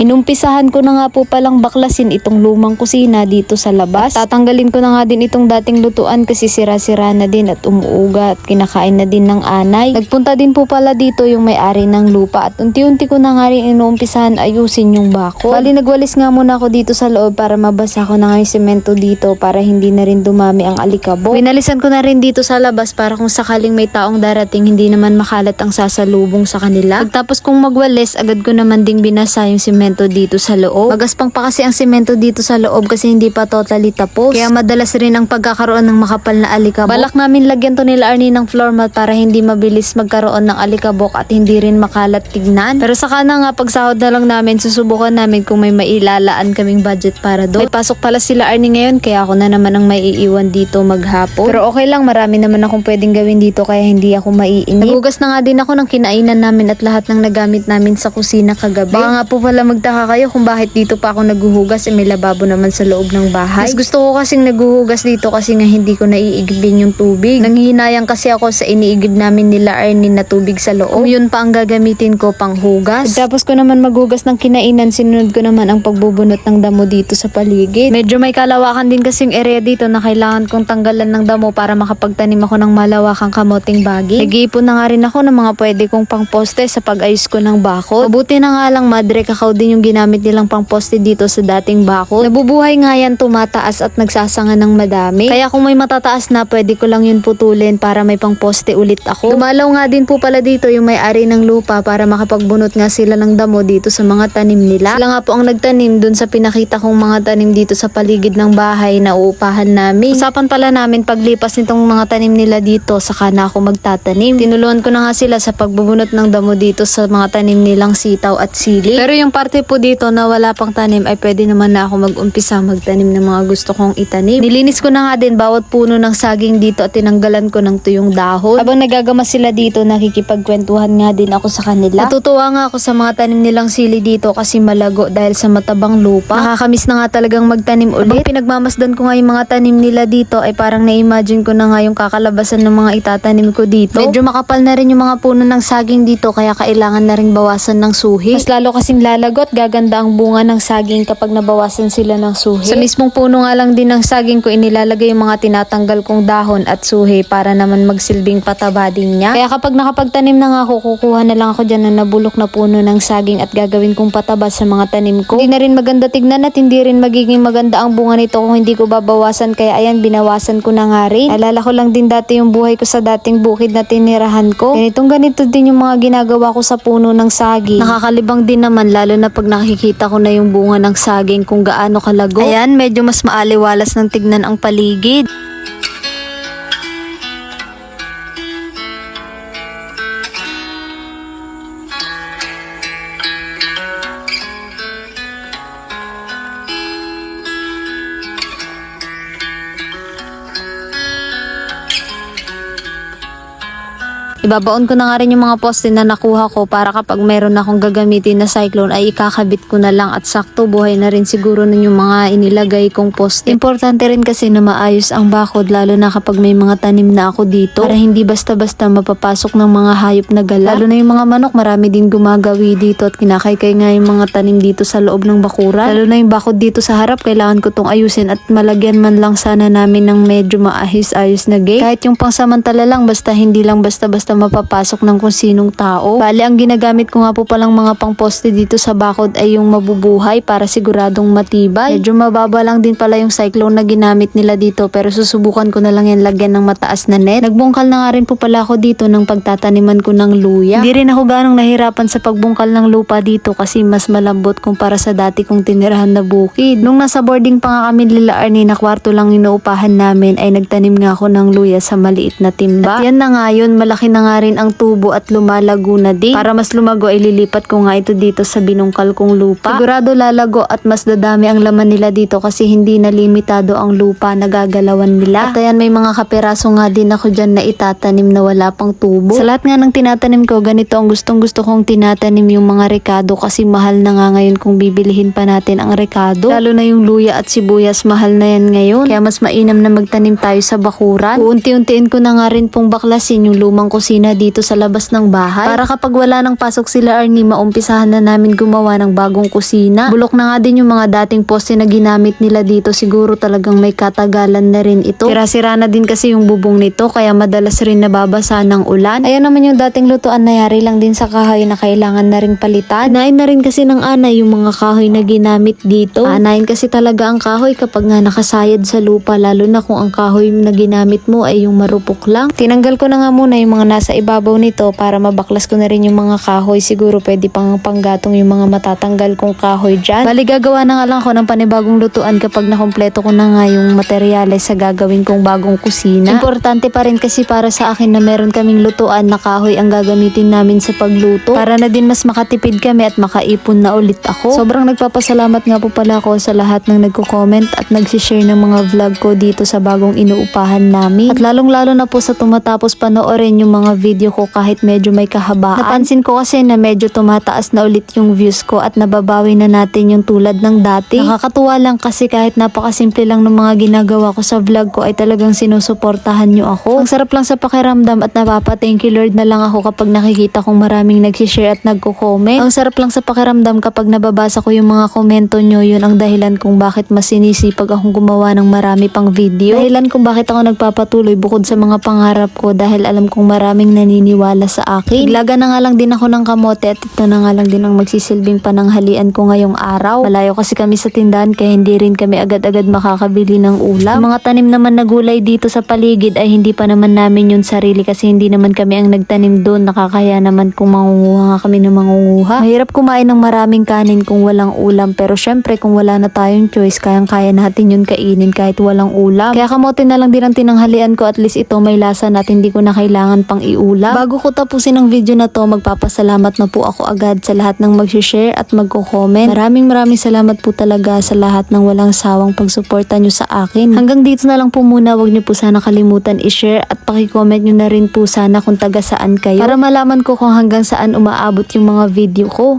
Inumpisahan ko na nga po palang baklasin itong lumang kusina dito sa labas. Tatanggalin ko na nga din itong dating lutuan kasi sira-sira na din at umuuga at kinakain na din ng anay. Nagpunta din po pala dito yung may-ari ng lupa at unti-unti ko na nga rin inumpisahan ayusin yung bakod. Bali nagwalis nga muna ako dito sa loob para mabasa ko na nga yung semento dito para hindi na rin dumami ang alikabok. Winalisan ko na rin dito sa labas para kung sakaling may taong darating hindi naman makalat ang sasalubong sa kanila. Pagtapos kong magwalis agad ko naman ding binasa yung semento dito sa loob. Magaspang pa kasi ang semento dito sa loob kasi hindi pa totally tapos. Kaya madalas rin ang pagkakaroon ng makapal na alikabok. Balak namin lagyan to nila Arnie ng floor mat para hindi mabilis magkaroon ng alikabok at hindi rin makalat tignan. Pero saka na nga pagsahod na lang namin susubukan namin kung may mailalaan kaming budget para doon. May pasok pala sila Arnie ngayon kaya ako na naman ang maiiwan dito maghapon. Pero okay lang, marami naman akong pwedeng gawin dito kaya hindi ako maiinip. Nagugas na nga din ako ng kinainan namin at lahat ng nagamit namin sa kusina kagabi. Baka nga po pala magtaka kayo kung bakit dito pa ako naghuhugas may lababo naman sa loob ng bahay. Mas gusto ko kasing naghuhugas dito kasi nga hindi ko naiigibin yung tubig. Nanghihinayang kasi ako sa iniigib namin nila Arnie na tubig sa loob. Kung yun pa ang gagamitin ko pang hugas. Tapos ko naman maghugas ng kinainan, sinunod ko naman ang pagbubunot ng damo dito sa paligid. Medyo may kalawakan din kasing area dito na kailangan kong tanggalan ng damo para makapagtanim ako ng malawakang kamoting bagi. Nag-iipon na nga rin ako ng mga pwede kong pangposte sa pag-ayos ko ng bakod. Mabuti na nga lang madre kakao din yung ginamit nilang pangposte dito sa dating bakod. Nabubuhay nga yan, tumataas at nagsasanga ng madami. Kaya kung may matataas na, pwede ko lang yun putulin para may pangposte ulit ako. Dumalaw nga din po pala dito yung may-ari ng lupa para makapagbunot nga sila ng damo dito sa mga tanim nila. Sila nga po ang nagtanim dun sa pinakita kong mga tanim dito sa paligid ng bahay na uupahan namin. Usapan pala namin paglipas nitong mga tanim nila dito, saka na ako magtatanim. Tinulungan ko na nga sila sa pagbubunot ng damo dito sa mga tanim nilang sitaw at sili. Pero yung parte po dito na wala pang tanim ay pwede naman na ako mag-umpisa magtanim ng mga gusto kong itanim. Nilinis ko na nga din bawat puno ng saging dito at tinanggalan ko ng tuyong dahon. Habang nagagama sila dito, nakikipagkwentuhan nga din ako sa kanila. Natutuwa nga ako sa mga tanim nilang sili dito kasi malago dahil sa matabang lupa. Nakakamiss na nga talagang magtanim ulit. Habang pinagmamasdan ko nga yung mga tanim nila dito ay parang na-imagine ko na nga yung kakalabasan ng mga itatanim ko dito. Medyo makapal na rin yung mga puno ng saging dito kaya kailangan na rin bawasan ng suhi. Mas lalo kasing lalagot, gaganda ang bunga ng saging kapag nabawasan sila ng suhi. Sa mismong puno nga lang din ng saging ko inilalagay yung mga tinatanggal kong dahon at suhi para naman magsilbing pataba din niya. Kaya kapag nakapagtanim na nga ako, kukuha na lang ako dyan na nabulok na puno ng saging at gagawin kong pataba sa mga tanim ko. Hindi na rin maganda tignan at hindi rin magiging maganda ang bunga nito kung hindi ko babawasan, kaya ayan, binawasan ko na nga rin. Alala ko lang din dati yung buhay ko sa dating bukid na tinirahan ko. Ganito din yung mga ginagawa ko sa puno ng saging. Nakakalibang din naman lalo na pag nakikita ko na yung bunga ng saging kung gaano kalago. Ayan, medyo mas maaliwalas ng tignan ang paligid. Ibabaon ko na nga rin yung mga poste na nakuha ko para kapag meron akong gagamitin na cyclone ay ikakabit ko na lang at sakto buhay na rin siguro nun yung mga inilagay kong poste. Importante rin kasi na maayos ang bakod lalo na kapag may mga tanim na ako dito para hindi basta-basta mapapasok ng mga hayop na gala. Lalo na yung mga manok, marami din gumagawi dito at kinakaykay nga yung mga tanim dito sa loob ng bakuran. Lalo na yung bakod dito sa harap, kailangan ko tong ayusin at malagyan man lang sana namin ng medyo maayos-ayos na gate. Kahit yung pangsamantala lang, basta hindi lang basta-basta mapapasok ng kung sinong tao. Bali, ang ginagamit ko nga po palang mga pangposte dito sa bakod ay yung mabubuhay para siguradong matibay. Medyo mababa lang din pala yung cyclone na ginamit nila dito pero susubukan ko na lang yan lagyan ng mataas na net. Nagbungkal na nga rin po pala ako dito ng pagtataniman ko ng luya. Hindi rin ako ganong nahirapan sa pagbungkal ng lupa dito kasi mas malambot kumpara sa dati kong tinirahan na bukid. Nung nasa boarding pa nga kami nila Arnie na kwarto lang inuupahan namin ay nagtanim nga ako ng luya sa maliit na timba. At yan na nga yun, malaki na nga rin ang tubo at lumalago na din. Para mas lumago ay lilipat ko nga ito dito sa binungkal kong lupa. Sigurado lalago at mas dadami ang laman nila dito kasi hindi na limitado ang lupa na gagalawan nila. At ayan, may mga kaperaso nga din ako dyan na itatanim na wala pang tubo. Sa lahat nga ng tinatanim ko, ganito ang gustong gusto kong tinatanim yung mga rekado kasi mahal na nga ngayon kung bibilihin pa natin ang rekado. Lalo na yung luya at sibuyas, mahal na yan ngayon. Kaya mas mainam na magtanim tayo sa bakuran. Uunti-untiin ko na nga rin pong baklasin yung lumang kusina kusina dito sa labas ng bahay. Para kapag wala nang pasok sila Arnie, maumpisahan na namin gumawa ng bagong kusina. Bulok na nga din yung mga dating poste na ginamit nila dito. Siguro talagang may katagalan na rin ito. Sira-sira na din kasi yung bubong nito kaya madalas rin nababasa ng ulan. Ayan naman yung dating lutuan, nayari lang din sa kahoy na kailangan na rin palitan. Nain na rin kasi ng anay yung mga kahoy na ginamit dito. Anayin kasi talaga ang kahoy kapag nga nakasayad sa lupa, lalo na kung ang kahoy na ginamit mo ay yung marupok lang. Tinanggal ko na nga muna yung mga nasa ibabaw nito para mabaklas ko na rin yung mga kahoy. Siguro pwede pang panggatong yung mga matatanggal kong kahoy dyan. Bali gagawa na nga lang ako ng panibagong lutuan kapag nakompleto ko na nga yung materyales sa gagawin kong bagong kusina. Importante pa rin kasi para sa akin na meron kaming lutuan na kahoy ang gagamitin namin sa pagluto. Para na din mas makatipid kami at makaipon na ulit ako. Sobrang nagpapasalamat nga po pala ako sa lahat ng nagko-comment at nagsishare ng mga vlog ko dito sa bagong inuupahan namin. At lalong-lalo na po sa tumatapos panoorin yung mga video ko kahit medyo may kahabaan. Napansin ko kasi na medyo tumataas na ulit yung views ko at nababawi na natin yung tulad ng dati. Nakakatuwa lang kasi kahit napakasimple lang ng mga ginagawa ko sa vlog ko ay talagang sinusuportahan nyo ako. Ang sarap lang sa pakiramdam at napapa-thank you Lord na lang ako kapag nakikita kong maraming nagsishare at nagko-comment. Ang sarap lang sa pakiramdam kapag nababasa ko yung mga komento nyo, yun ang dahilan kung bakit mas sinisipag akong gumawa ng marami pang video. Dahilan kung bakit ako nagpapatuloy bukod sa mga pangarap ko dahil alam kong maraming naniniwala sa akin. Naglaga na nga lang din ako ng kamote at ito na nga lang din ang magsisilbing pananghalian ko ngayong araw. Malayo kasi kami sa tindahan kaya hindi rin kami agad-agad makakabili ng ulam. Yung mga tanim naman na gulay dito sa paligid ay hindi pa naman namin yun sarili kasi hindi naman kami ang nagtanim doon. Nakakaya naman kung mangunguha nga kami ng mangunguha. Mahirap kumain ng maraming kanin kung walang ulam pero syempre kung wala na tayong choice kayang-kaya natin yun kainin kahit walang ulam. Kaya kamote na lang din ang tinanghalian ko, at least ito may lasa na at hindi ko na kailangan pang iulam. Bago ko tapusin ang video na to, magpapasalamat na po ako agad sa lahat ng mag-share at magko-comment. Maraming salamat po talaga sa lahat ng walang sawang pagsuporta nyo sa akin. Hanggang dito na lang po muna, wag nyo po sana kalimutan i-share at paki-comment nyo na rin po sana kung taga saan kayo para malaman ko kung hanggang saan umaabot yung mga video ko.